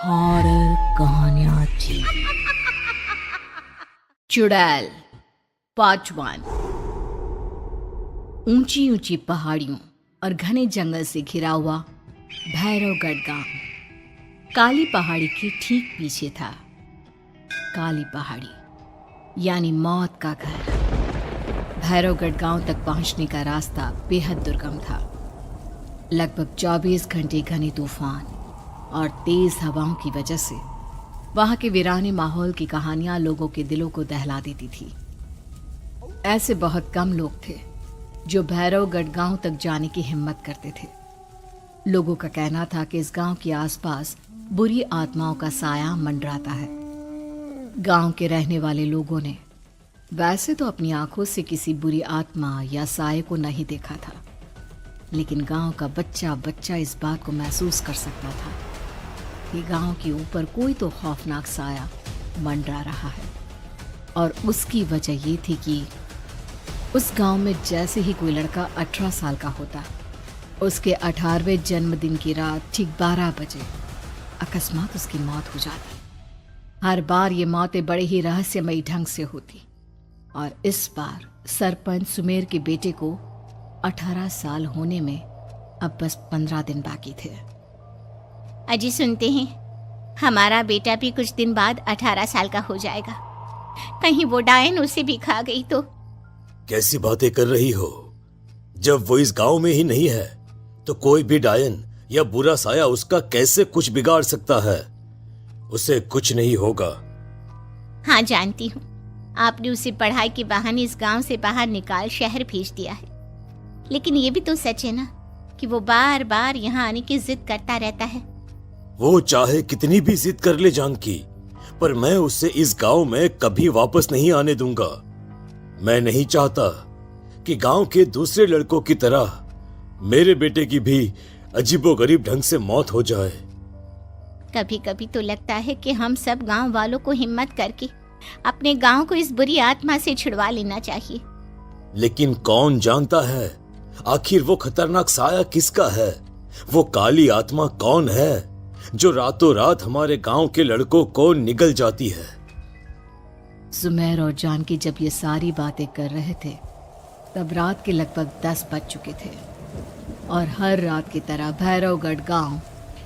Horror कहानियां थी। चुड़ैल पार्ट 1। ऊंची ऊंची पहाड़ियों और घने जंगल से घिरा हुआ भैरवगढ़ गांव काली पहाड़ी के ठीक पीछे था। काली पहाड़ी यानी मौत का घर। भैरवगढ़ गांव तक पहुंचने का रास्ता बेहद दुर्गम था। लगभग 24 घंटे घने तूफान और तेज हवाओं की वजह से वहां के वीराने माहौल की कहानियां लोगों के दिलों को दहला देती थी। ऐसे बहुत कम लोग थे जो भैरवगढ़ गांव तक जाने की हिम्मत करते थे। लोगों का कहना था कि इस गांव के आसपास बुरी आत्माओं का साया मंडराता है। गांव के रहने वाले लोगों ने वैसे तो अपनी आंखों से किसी बुरी आत्मा या साये को नहीं देखा था, लेकिन गांव का बच्चा बच्चा इस बात को महसूस कर सकता था कि गांव के ऊपर कोई तो खौफनाक साया मंडरा रहा है। और उसकी वजह ये थी कि उस गांव में जैसे ही कोई लड़का 18 साल का होता, उसके 18वें जन्मदिन की रात ठीक 12 बजे अकस्मात उसकी मौत हो जाती। हर बार ये मौतें बड़े ही रहस्यमयी ढंग से होती और इस बार सरपंच सुमेर के बेटे को 18 साल होने में अब बस 15 दिन बाकी थे। अजी सुनते हैं, हमारा बेटा भी कुछ दिन बाद 18 साल का हो जाएगा। कहीं वो डायन उसे भी खा गई तो। कैसी बातें कर रही हो? जब वो इस गांव में ही नहीं है तो कोई भी डायन या बुरा साया उसका कैसे कुछ बिगाड़ सकता है? उसे कुछ नहीं होगा। हाँ जानती हूँ, आपने उसे पढ़ाई के बहाने इस गांव से बाहर निकाल शहर भेज दिया है, लेकिन ये भी तो सच है ना कि वो बार बार यहाँ आने की जिद करता रहता है। वो चाहे कितनी भी जिद कर ले जानकी, पर मैं उसे इस गांव में कभी वापस नहीं आने दूंगा। मैं नहीं चाहता कि गांव के दूसरे लड़कों की तरह मेरे बेटे की भी अजीबोगरीब ढंग से मौत हो जाए। कभी कभी तो लगता है कि हम सब गांव वालों को हिम्मत करके अपने गांव को इस बुरी आत्मा से छुड़वा लेना चाहिए। लेकिन कौन जानता है आखिर वो खतरनाक साया किसका है? वो काली आत्मा कौन है जो रातों रात हमारे गांव के लड़कों को निगल जाती है? सुमेर और जानकी जब ये सारी बातें कर रहे थे तब रात के लगभग 10 बज चुके थे और हर रात की तरह भैरवगढ़ गांव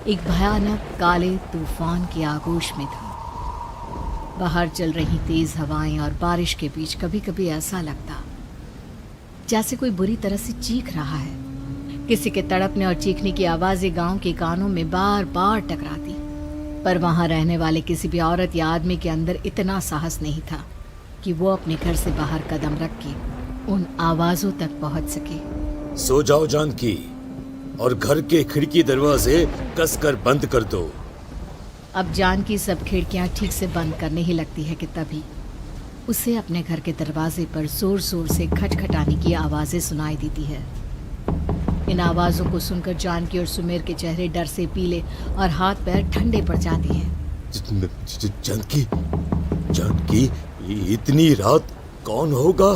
एक भयानक काले तूफान की आगोश में था। बाहर चल रही तेज हवाएं और बारिश के बीच कभी कभी ऐसा लगता जैसे कोई बुरी तरह से चीख रहा है। किसी के तड़पने और चीखने की आवाजें गांव के कानों में बार बार टकराती, पर वहां रहने वाले किसी भी औरत या आदमी के अंदर इतना साहस नहीं था कि वो अपने घर से बाहर कदम रख के उन आवाजों तक पहुंच सके। सो जाओ जानकी और घर के खिड़की दरवाजे कसकर बंद कर दो। अब जानकी सब खिड़कियां ठीक से बंद करने ही लगती है कि तभी उसे अपने घर के दरवाजे पर जोर जोर से खटखटाने की आवाजें सुनाई देती है। इन आवाजों को सुनकर जानकी और सुमेर के चेहरे डर से पीले और हाथ पैर ठंडे पड़ जाते हैं। जानकी, जानकी, इतनी रात कौन होगा?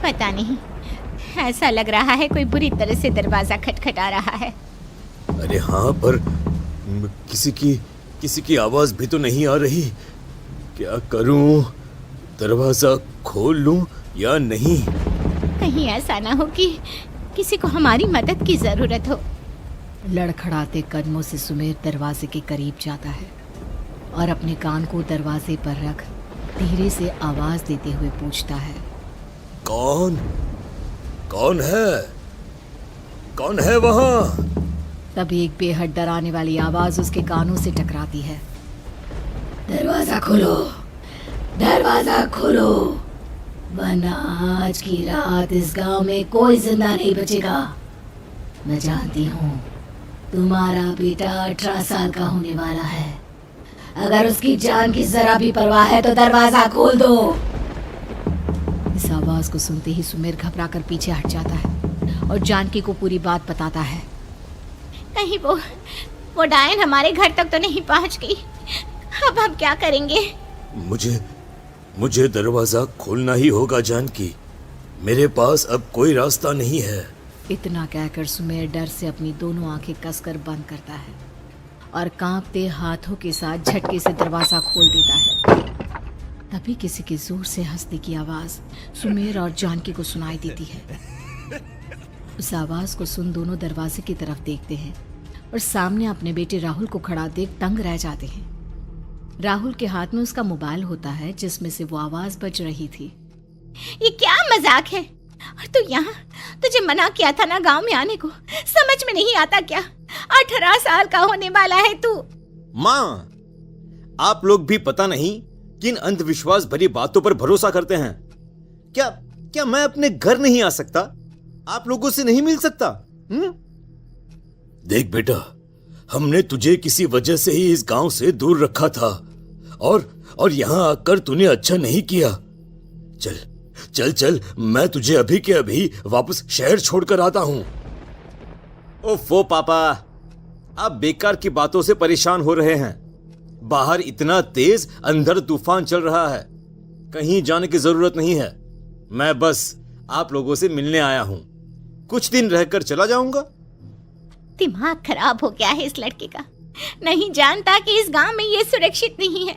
पता नहीं, ऐसा लग रहा है कोई बुरी तरह से दरवाजा खटखटा रहा है। अरे हाँ, पर किसी की आवाज भी तो नहीं आ रही। क्या करूं? दरवाजा खोल लूं या नहीं? कहीं ऐसा ना हो कि किसी को हमारी मदद की जरूरत हो। लड़खड़ाते कदमों से सुमेर दरवाजे के करीब जाता है और अपने कान को दरवाजे पर रख धीरे से आवाज देते हुए पूछता है, कौन कौन है? कौन है वहां? तभी एक बेहद डराने वाली आवाज उसके कानों से टकराती है। दरवाजा खोलो, दरवाजा खोलो, वरना आज की रात इस गांव में कोई जिंदा नहीं बचेगा। मैं जानती हूँ तुम्हारा बेटा 18 साल का होने वाला है। अगर उसकी जान की जरा भी परवाह है तो दरवाजा खोल दो। इस आवाज को सुनते ही सुमेर घबरा कर पीछे हट जाता है और जानकी को पूरी बात बताता है। कहीं वो डायन हमारे घर तक तो नहीं पहुंच गई? अब हम क्या करेंगे? मुझे दरवाजा खोलना ही होगा जानकी। मेरे पास अब कोई रास्ता नहीं है। इतना कहकर सुमेर डर से अपनी दोनों आंखें कसकर बंद करता है और कांपते हाथों के साथ झटके से दरवाजा खोल देता है। तभी किसी के जोर से हंसने की आवाज सुमेर और जानकी को सुनाई देती है। उस आवाज को सुन दोनों दरवाजे की तरफ देखते हैं और सामने अपने बेटे राहुल को खड़ा देख दंग रह जाते हैं। राहुल के हाथ में उसका मोबाइल होता है जिसमें से वो आवाज बज रही थी। ये क्या मजाक है? और तू यहाँ, तुझे मना किया था ना गांव में आने को, समझ में नहीं आता क्या? 18 साल का होने वाला है तू। माँ, आप लोग भी पता नहीं किन अंधविश्वास भरी बातों पर भरोसा करते हैं। क्या क्या मैं अपने घर नहीं आ सकता? आप लोगों से नहीं मिल सकता? देख बेटा, हमने तुझे किसी वजह से ही इस गांव से दूर रखा था और यहां आकर तूने अच्छा नहीं किया। चल चल चल, मैं तुझे अभी के अभी वापस शहर छोड़कर आता हूं। ओफो पापा, आप बेकार की बातों से परेशान हो रहे हैं। बाहर इतना तेज अंधड़ तूफान चल रहा है, कहीं जाने की जरूरत नहीं है। मैं बस आप लोगों से मिलने आया हूं, कुछ दिन रहकर चला जाऊंगा। दिमाग खराब हो गया है इस लड़के का, नहीं जानता कि इस गांव में ये सुरक्षित नहीं है।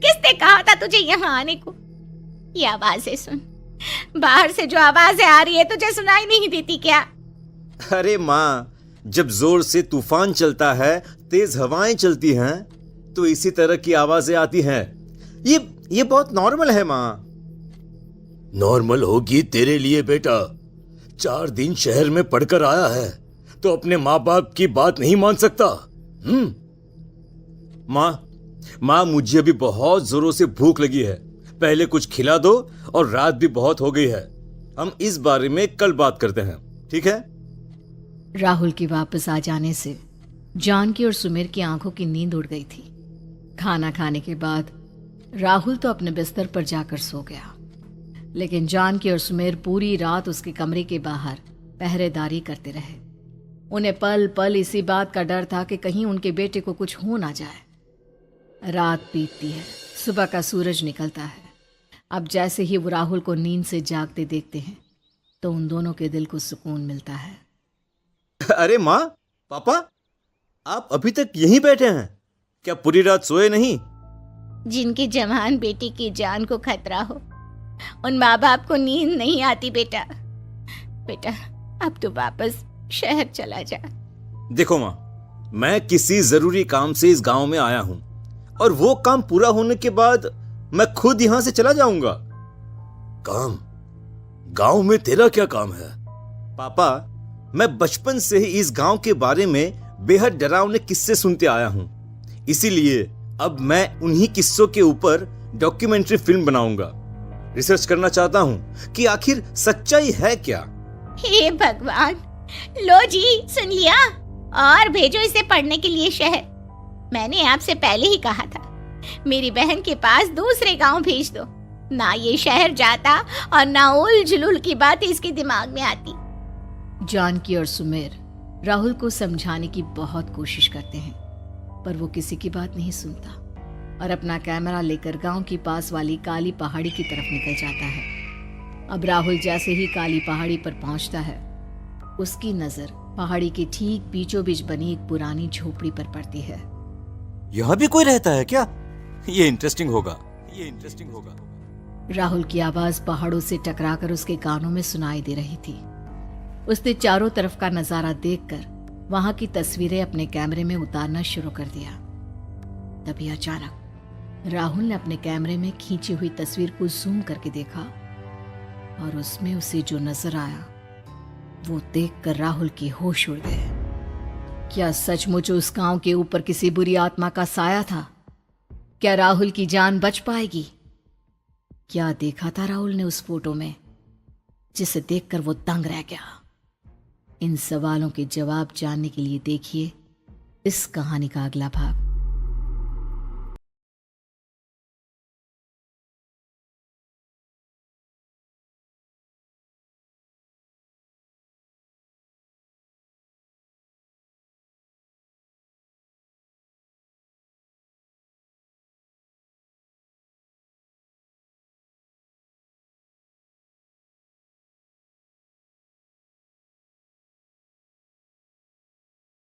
किसने कहा था तुझे यहाँ आने को? ये आवाजें सुन, बाहर से जो आवाजें आ रही है तुझे सुनाई नहीं देती क्या? अरे माँ, जब जोर से तूफान चलता है, तेज हवाएं चलती हैं, तो इसी तरह की आवाजें आती हैं। ये बहुत नॉर्मल है माँ। नॉर्मल होगी तेरे लिए बेटा। 4 दिन शहर में पढ़कर आया है तो अपने माँ बाप की बात नहीं मान सकता। माँ, मुझे अभी बहुत जोरों से भूख लगी है, पहले कुछ खिला दो, और रात भी बहुत हो गई है। हम इस बारे में कल बात करते हैं, ठीक है? राहुल के वापस आ जाने से जानकी और सुमेर की आंखों की नींद उड़ गई थी। खाना खाने के बाद राहुल तो अपने बिस्तर पर जाकर सो गया, लेकिन जानकी और सुमेर पूरी रात उसके कमरे के बाहर पहरेदारी करते रहे। उन्हें पल पल इसी बात का डर था कि कहीं उनके बेटे को कुछ हो ना जाए। रात बीतती है, सुबह का सूरज निकलता है। अब जैसे ही वो राहुल को नींद से जागते देखते हैं तो उन दोनों के दिल को सुकून मिलता है। अरे माँ, पापा, आप अभी तक यहीं बैठे हैं? क्या पूरी रात सोए नहीं? जिनकी जवान बेटी की जान को खतरा हो, उन माँ बाप को नींद नहीं आती बेटा। बेटा, अब तो वापस शहर चला जा। देखो माँ, मैं किसी जरूरी काम से इस गांव में आया हूं, और वो काम पूरा होने के बाद मैं खुद यहां से चला जाऊंगा। काम? गांव में तेरा क्या काम है? पापा, मैं बचपन से ही इस गांव के बारे में बेहद डरावने किस्से सुनते आया हूं, इसीलिए अब मैं उन्हीं किस्सों के ऊपर डॉक्यूमेंट्री फिल्म बनाऊंगा। रिसर्च करना चाहता हूं कि आखिर सच्चाई है क्या। हे भगवान, लो जी, सुन लिया, और भेजो इसे पढ़ने के लिए शहर। मैंने आपसे पहले ही कहा था, मेरी बहन के पास दूसरे गांव भेज दो। ना ये शहर जाता और ना उल जुलूल की बात इसके दिमाग में आती। जानकी और सुमेर राहुल को समझाने की बहुत कोशिश करते हैं, पर वो किसी की बात नहीं सुनता और अपना कैमरा लेकर गांव के पास वाली काली पहाड़ी की तरफ निकल जाता है। अब राहुल जैसे ही काली पहाड़ी पर पहुंचता है, उसकी नजर पहाड़ी के ठीक बीचों बीच बनी एक पुरानी झोपड़ी पर पड़ती है। यहाँ भी कोई रहता है क्या? ये इंटरेस्टिंग होगा। राहुल की आवाज पहाड़ों से टकराकर उसके कानों में सुनाई दे रही थी। उसने चारों तरफ का नजारा देखकर वहां की तस्वीरें अपने कैमरे में उतारना शुरू कर दिया। तभी अचानक राहुल ने अपने कैमरे में खींची हुई तस्वीर को जूम करके देखा, और उसमें उसे जो नजर आया वो देखकर राहुल की होश उड़ गए। क्या सचमुच उस गांव के ऊपर किसी बुरी आत्मा का साया था? क्या राहुल की जान बच पाएगी? क्या देखा था राहुल ने उस फोटो में जिसे देखकर वो दंग रह गया? इन सवालों के जवाब जानने के लिए देखिए इस कहानी का अगला भाग।